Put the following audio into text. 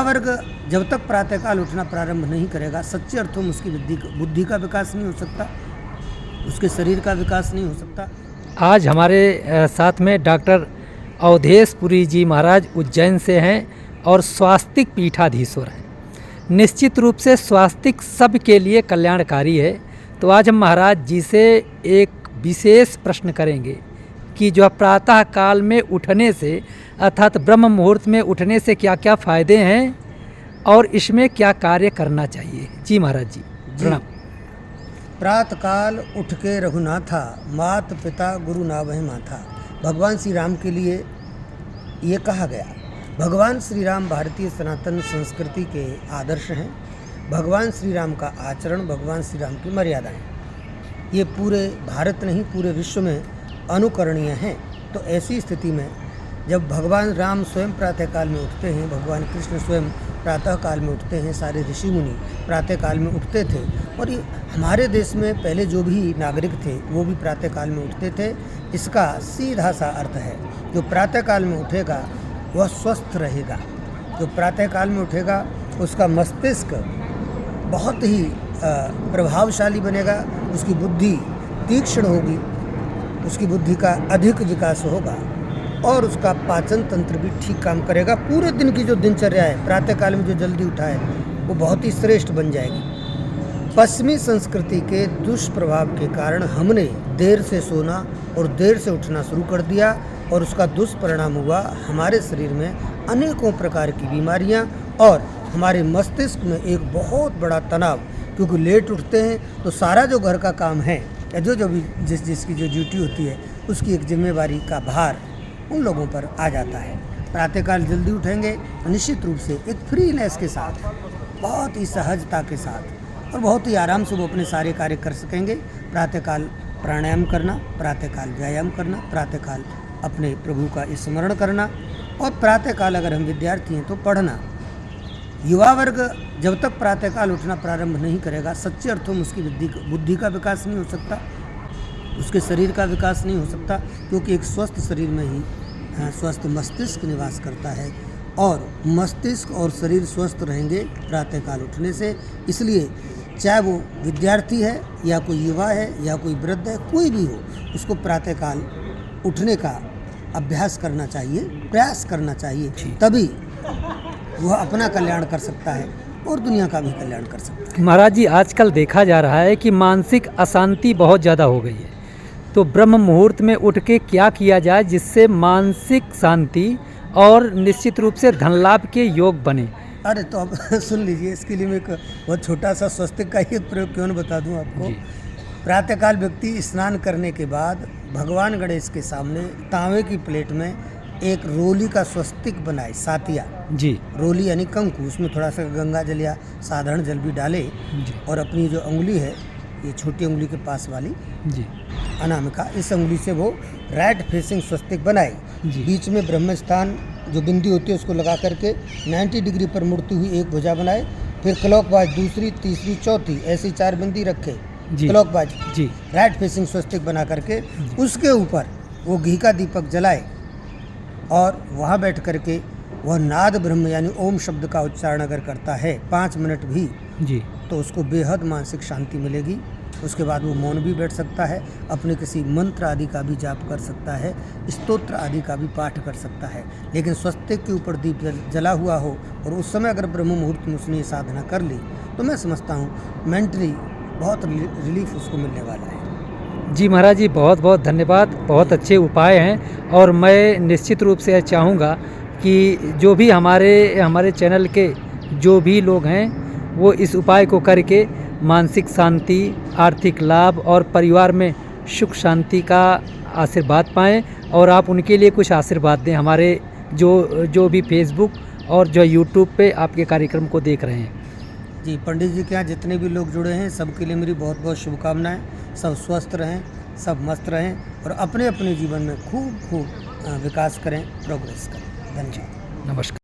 वर्ग जब तक प्रातःकाल उठना प्रारंभ नहीं करेगा, सच्चे अर्थों में उसकी बुद्धि का विकास नहीं हो सकता, उसके शरीर का विकास नहीं हो सकता। आज हमारे साथ में डॉक्टर अवधेश पुरी जी महाराज उज्जैन से हैं और स्वास्तिक पीठाधीश्वर हैं। निश्चित रूप से स्वास्तिक सबके लिए कल्याणकारी है। तो आज हम महाराज जी से एक विशेष प्रश्न करेंगे कि जो प्रातः काल में उठने से अर्थात ब्रह्म मुहूर्त में उठने से क्या क्या फ़ायदे हैं और इसमें क्या कार्य करना चाहिए। जी महाराज जी प्रणाम। प्रातः काल उठ के रघुनाथा, मात पिता गुरु नावहि माथा। भगवान श्री राम के लिए ये कहा गया। भगवान श्री राम भारतीय सनातन संस्कृति के आदर्श हैं। भगवान श्री राम का आचरण, भगवान श्री राम की मर्यादाएं ये पूरे भारत नहीं पूरे विश्व में अनुकरणीय हैं। तो ऐसी स्थिति में जब भगवान राम स्वयं प्रातःकाल में उठते हैं, भगवान कृष्ण स्वयं प्रातः काल में उठते हैं, सारे ऋषि मुनि प्रातः काल में उठते थे और ये हमारे देश में पहले जो भी नागरिक थे वो भी प्रातः काल में उठते थे। इसका सीधा सा अर्थ है जो प्रातः काल में उठेगा वह स्वस्थ रहेगा। जो प्रातः काल में उठेगा उसका मस्तिष्क बहुत ही प्रभावशाली बनेगा, उसकी बुद्धि तीक्ष्ण होगी, उसकी बुद्धि का अधिक विकास होगा और उसका पाचन तंत्र भी ठीक काम करेगा। पूरे दिन की जो दिनचर्या है प्रातःकाल में जो जल्दी उठा है वो बहुत ही श्रेष्ठ बन जाएगी। पश्चिमी संस्कृति के दुष्प्रभाव के कारण हमने देर से सोना और देर से उठना शुरू कर दिया और उसका दुष्परिणाम हुआ हमारे शरीर में अनेकों प्रकार की बीमारियां और हमारे मस्तिष्क में एक बहुत बड़ा तनाव। क्योंकि लेट उठते हैं तो सारा जो घर का काम है या जो भी जिसकी जो ड्यूटी होती है उसकी एक जिम्मेवारी का भार उन लोगों पर आ जाता है। प्रातःकाल जल्दी उठेंगे निश्चित रूप से एक फ्रीनेस के साथ, बहुत ही सहजता के साथ और बहुत ही आराम से वो अपने सारे कार्य कर सकेंगे। प्रातःकाल प्राणायाम करना, प्रातःकाल व्यायाम करना, प्रातःकाल अपने प्रभु का स्मरण करना और प्रातःकाल अगर हम विद्यार्थी हैं तो पढ़ना। युवा वर्ग जब तक प्रातःकाल उठना प्रारंभ नहीं करेगा, सच्चे अर्थों में उसकी बुद्धि का विकास नहीं हो सकता, उसके शरीर का विकास नहीं हो सकता। क्योंकि एक स्वस्थ शरीर में ही स्वस्थ मस्तिष्क निवास करता है और मस्तिष्क और शरीर स्वस्थ रहेंगे प्रातःकाल उठने से। इसलिए चाहे वो विद्यार्थी है या कोई युवा है या कोई वृद्ध है, कोई भी हो, उसको प्रातःकाल उठने का अभ्यास करना चाहिए, प्रयास करना चाहिए, तभी वह अपना कल्याण कर सकता है और दुनिया का भी कल्याण कर सकता है। महाराज जी आजकल देखा जा रहा है कि मानसिक अशांति बहुत ज़्यादा हो गई है। तो ब्रह्म मुहूर्त में उठ के क्या किया जाए जिससे मानसिक शांति और निश्चित रूप से धन लाभ के योग बने। अरे तो अब सुन लीजिए, इसके लिए मैं एक बहुत छोटा सा स्वस्तिक का ही एक प्रयोग क्यों न बता दूं आपको। प्रातःकाल व्यक्ति स्नान करने के बाद भगवान गणेश के सामने तांबे की प्लेट में एक रोली का स्वस्तिक बनाए, सातिया जी, रोली यानी कंकु, उसमें थोड़ा सा गंगा जल या साधारण जल भी डाले और अपनी जो उंगली है ये छोटी उंगली के पास वाली जी अनामिका, इस उंगली से वो राइट फेसिंग स्वस्तिक बनाए। बीच में ब्रह्म स्थान जो बिंदी होती है उसको लगा करके 90 डिग्री पर मुड़ती हुई एक भुजा बनाए। फिर क्लॉकवाइज दूसरी, तीसरी, चौथी ऐसी 4 बिंदी रखे क्लॉकवाइज जी, राइट फेसिंग स्वस्तिक बना करके उसके ऊपर वो घी का दीपक जलाए और वहाँ बैठ करके वह नाद ब्रह्म यानी ओम शब्द का उच्चारण अगर करता है 5 मिनट भी जी, तो उसको बेहद मानसिक शांति मिलेगी। उसके बाद वो मौन भी बैठ सकता है, अपने किसी मंत्र आदि का भी जाप कर सकता है, स्तोत्र आदि का भी पाठ कर सकता है। लेकिन स्वस्तिक के ऊपर दीप जला हुआ हो और उस समय अगर ब्रह्म मुहूर्त में उसने ये साधना कर ली तो मैं समझता हूँ मेंटली बहुत रिलीफ उसको मिलने वाला है। जी महाराज जी बहुत बहुत धन्यवाद, बहुत अच्छे उपाय हैं और मैं निश्चित रूप से चाहूँगा कि जो भी हमारे चैनल के जो भी लोग हैं वो इस उपाय को करके मानसिक शांति, आर्थिक लाभ और परिवार में सुख शांति का आशीर्वाद पाएँ और आप उनके लिए कुछ आशीर्वाद दें हमारे जो भी फेसबुक और जो यूट्यूब पे आपके कार्यक्रम को देख रहे हैं। जी, पंडित जी के यहाँ जितने भी लोग जुड़े हैं सबके लिए मेरी बहुत बहुत शुभकामनाएं। सब स्वस्थ रहें, सब मस्त रहें और अपने अपने जीवन में खूब विकास करें, प्रोग्रेस करें। धन्यवाद। नमस्कार।